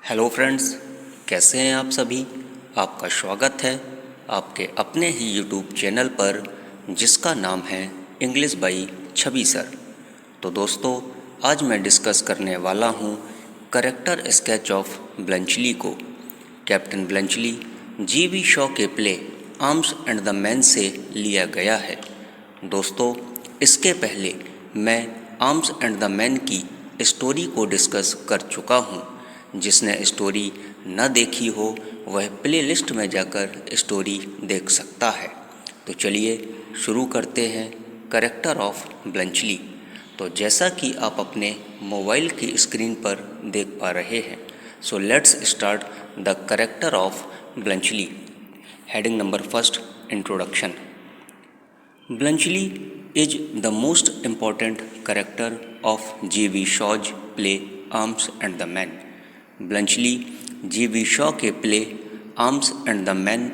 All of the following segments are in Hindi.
हेलो फ्रेंड्स, कैसे हैं आप सभी। आपका स्वागत है आपके अपने ही यूट्यूब चैनल पर जिसका नाम है इंग्लिश बाई छवि सर। तो दोस्तों, आज मैं डिस्कस करने वाला हूँ करेक्टर स्केच ऑफ ब्लंचली को। कैप्टन ब्लंचली जीवी शॉ के play arms and the man से लिया गया है। दोस्तों, इसके पहले मैं आर्म्स एंड द मैन की स्टोरी को डिस्कस कर चुका हूँ। जिसने स्टोरी न देखी हो वह प्लेलिस्ट में जाकर स्टोरी देख सकता है। तो चलिए शुरू करते हैं करेक्टर ऑफ ब्लंचली। तो जैसा कि आप अपने मोबाइल की स्क्रीन पर देख पा रहे हैं, so let's start the character of Bluntschli. Heading number first, introduction. Bluntschli is the most important character of G.V. Shaw's play arms and the man. Bluntschli G.V. Shaw के play arms and the man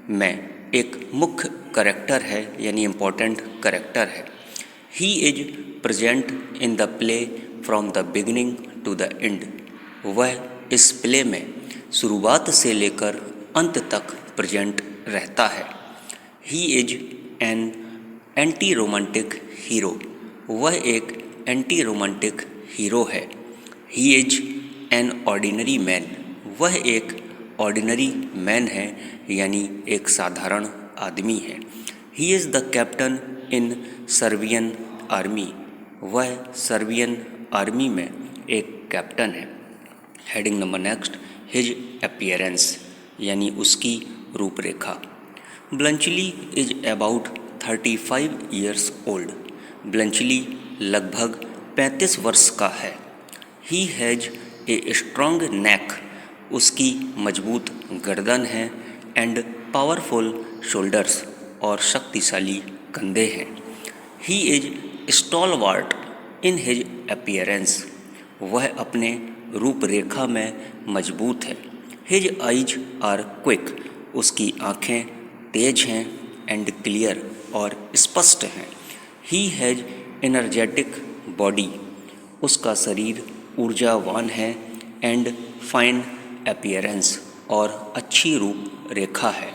में एक मुख्य करेक्टर है, यानी इम्पोर्टेंट करेक्टर है। He is present in the play from the beginning to the end. वह इस प्ले में शुरुआत से लेकर अंत तक प्रेजेंट रहता है। He is an anti romantic hero. वह एक एंटी रोमांटिक हीरो है। He is an ordinary man. वह एक ऑर्डिनरी मैन है, यानी एक साधारण आदमी है। He is the captain in Serbian army. वह सर्बियन आर्मी में एक कैप्टन है। Heading number next, his appearance, यानी उसकी रूपरेखा। ब्लंचली इज अबाउट 35 ईयर्स ओल्ड। ब्लंचली लगभग 35 वर्ष का है। ही हैज़ ए स्ट्रॉन्ग नेक। उसकी मजबूत गर्दन है। एंड पावरफुल शोल्डर्स, और शक्तिशाली कंधे हैं। He is stalwart in his appearance. वह अपने रूपरेखा में मजबूत है। His eyes are quick. उसकी आँखें तेज हैं। एंड क्लियर, और स्पष्ट हैं। He has energetic body. उसका शरीर ऊर्जावान है। एंड फाइन अपीयरेंस, और अच्छी रूप रेखा है।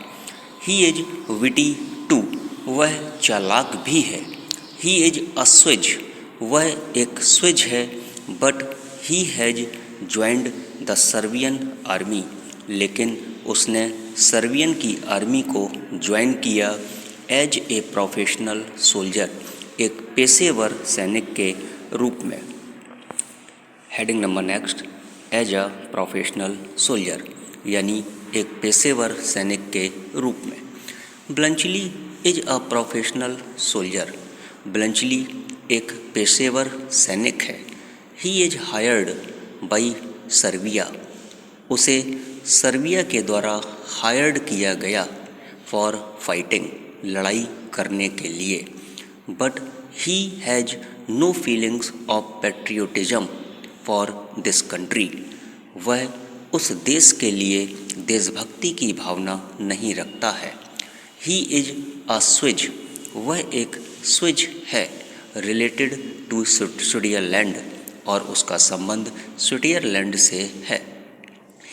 He is witty too. वह चालाक भी है। He is a Swiss. वह एक स्विज है। But he has joined the Serbian army. लेकिन उसने सर्बियन की आर्मी को ज्वाइन किया एज ए प्रोफेशनल सोल्जर, एक पेशेवर सैनिक के रूप में। Heading number next, as a professional soldier, यानी एक पेशेवर सैनिक के रूप में। Bluntschli is a professional soldier. Bluntschli एक पेशेवर सैनिक है। He is hired by Serbia. उसे सर्बिया के द्वारा हायर्ड किया गया फॉर फाइटिंग, लड़ाई करने के लिए। But he has no feelings of patriotism for this country. वह उस देश के लिए देशभक्ति की भावना नहीं रखता है। He is a Swiss. वह एक स्विज है, रिलेटेड टू स्विट्जरलैंड, और उसका संबंध स्विट्जरलैंड से है।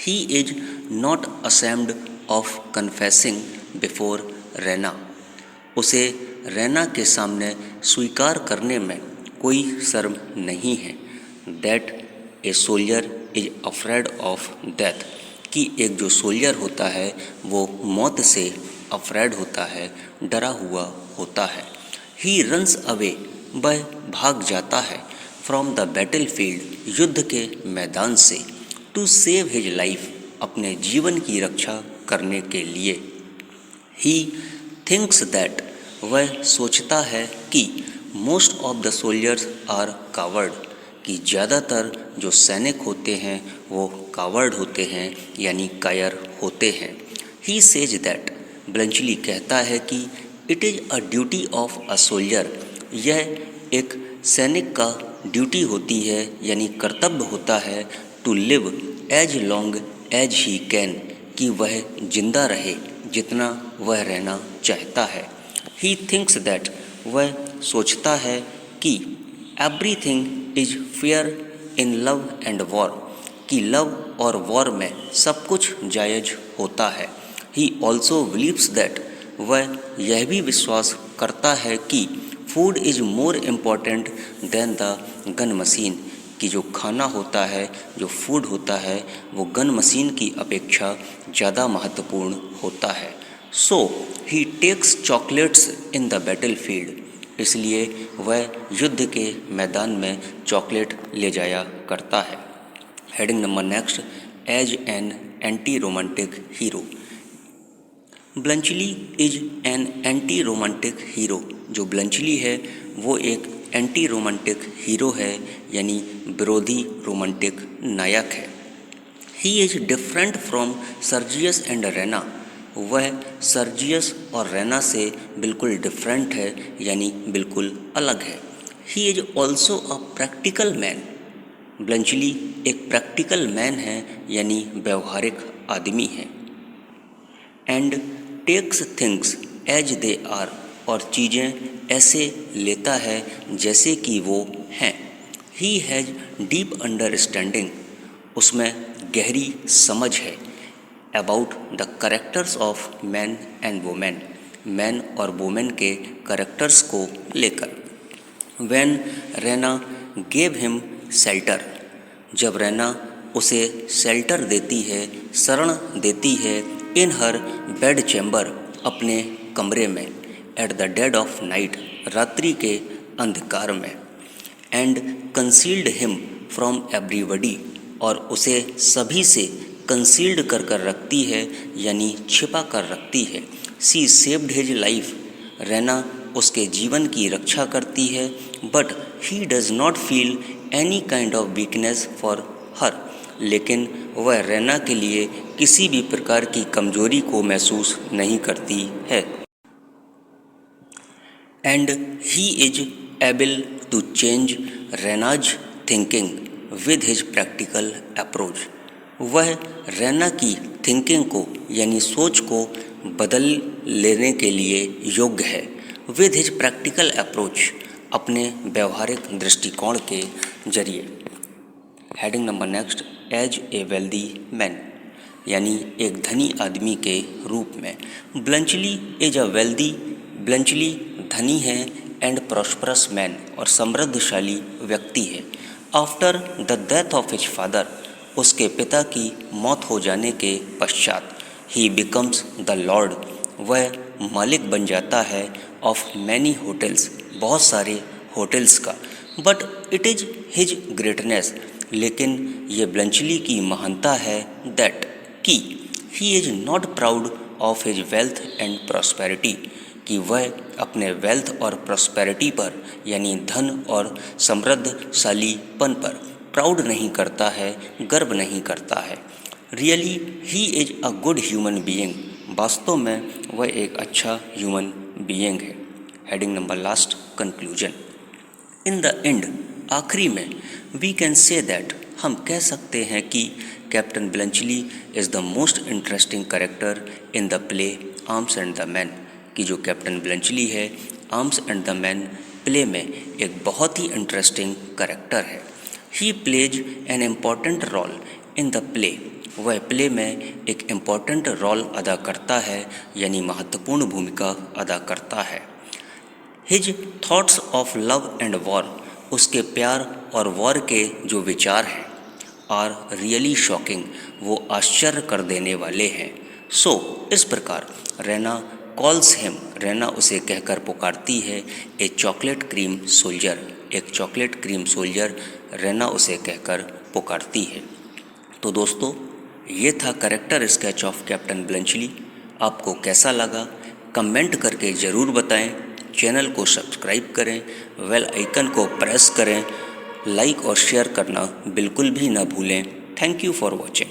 He is not ashamed of confessing before Raina. उसे रैना के सामने स्वीकार करने में कोई शर्म नहीं है। That a soldier is afraid of death. कि एक जो सोल्जर होता है वो मौत से अफ्रेड होता है, डरा हुआ होता है। He runs away. वह भाग जाता है फ्रॉम द बैटल फील्ड, युद्ध के मैदान से, टू सेव हिज लाइफ, अपने जीवन की रक्षा करने के लिए। He thinks that. वह सोचता है कि most of the soldiers are coward. कि ज़्यादातर जो सैनिक होते हैं वो कावर्ड होते हैं, यानी कायर होते हैं। He says that. ब्लंचली कहता है कि it is a duty of a soldier. यह एक सैनिक का ड्यूटी होती है, यानी कर्तव्य होता है, to live as long as he can, कि वह जिंदा रहे जितना वह रहना चाहता है। He thinks that. वह सोचता है कि everything is fair in love and war, कि लव और वॉर में सब कुछ जायज़ होता है। ही ऑल्सो बिलीव्स दैट, वह यह भी विश्वास करता है कि food is more important than the gun machine, कि जो खाना होता है, जो फूड होता है, वो गन मशीन की अपेक्षा ज़्यादा महत्वपूर्ण होता है। So he takes chocolates in the battle field, इसलिए वह युद्ध के मैदान में चॉकलेट ले जाया करता है। Heading number next, as an anti romantic hero. Bluntschli is an anti romantic hero. जो ब्लंचली है वो एक एंटी रोमांटिक हीरो है, यानी विरोधी रोमांटिक नायक है। He is different from Sergius and Raina. वह सर्जियस और रेना से बिल्कुल डिफरेंट है, यानी बिल्कुल अलग है। He is also a practical man. Bluntschli एक प्रैक्टिकल मैन है, यानी व्यवहारिक आदमी है। And takes things as they are, और चीज़ें ऐसे लेता है जैसे कि वो हैं। ही हैज़ डीप अंडरस्टैंडिंग, उसमें गहरी समझ है। About the characters of man and women, man और वुमेन के करेक्टर्स को लेकर। When Raina gave him shelter, जब रेना उसे शेल्टर देती है, शरण देती है, इन हर बेड चैम्बर, अपने कमरे में, at the dead of night, रात्रि के अंधकार में, and concealed him from everybody, और उसे सभी से कंसील्ड कर कर रखती है, यानी छिपा कर रखती है। सी सेव्ड हिज लाइफ, रेना उसके जीवन की रक्षा करती है। But he does not feel any kind of weakness for her, लेकिन वह रेना के लिए किसी भी प्रकार की कमजोरी को महसूस नहीं करती है। And he is able to change Raina's thinking with his practical approach. वह रेना की थिंकिंग को, यानी सोच को बदल लेने के लिए योग्य है। विद हिज प्रैक्टिकल अप्रोच, अपने व्यवहारिक दृष्टिकोण के जरिए। Heading number next, as a wealthy man, यानी एक धनी आदमी के रूप में। ब्लंचली इज अ वेल्दी, ब्लंचली धनी है, एंड प्रॉस्परस मैन, और समृद्धशाली व्यक्ति है। After the death of his father, उसके पिता की मौत हो जाने के पश्चात, ही बिकम्स द लॉर्ड, वह मालिक बन जाता है, ऑफ मैनी होटल्स, बहुत सारे होटल्स का। But it is his greatness, लेकिन ये ब्लंचली की महानता है, दैट, कि he is not proud of his wealth and prosperity, कि वह अपने वेल्थ और प्रॉस्पेरिटी पर, यानी धन और समृद्धशालीपन पर प्राउड नहीं करता है, गर्व नहीं करता है। Really he is a good human being, वास्तव में वह एक अच्छा ह्यूमन बीइंग है। Heading number last, conclusion. In the end, आखिरी में, वी कैन से दैट, हम कह सकते हैं कि captain Bluntschli is the most interesting character in the play arms and the man, कि जो कैप्टन ब्लंचली है, arms and the man play में एक बहुत ही इंटरेस्टिंग करेक्टर है। He plays an important role in the play, वह प्ले में एक इम्पॉर्टेंट रोल अदा करता है, यानी महत्वपूर्ण भूमिका अदा करता है। His thoughts of love and war, उसके प्यार और वॉर के जो विचार हैं, आर रियली शॉकिंग, वो आश्चर्य कर देने वाले हैं। सो इस प्रकार रेना कॉल्स हिम, रेना उसे कहकर पुकारती है, ए चॉकलेट क्रीम सोल्जर, एक चॉकलेट क्रीम सोल्जर रेना उसे कहकर पुकारती है। तो दोस्तों, ये था करेक्टर स्केच ऑफ कैप्टन ब्लंचली। आपको कैसा लगा कमेंट करके ज़रूर बताएं। चैनल को सब्सक्राइब करें, बेल आइकन को प्रेस करें, लाइक और शेयर करना बिल्कुल भी ना भूलें। Thank you for watching.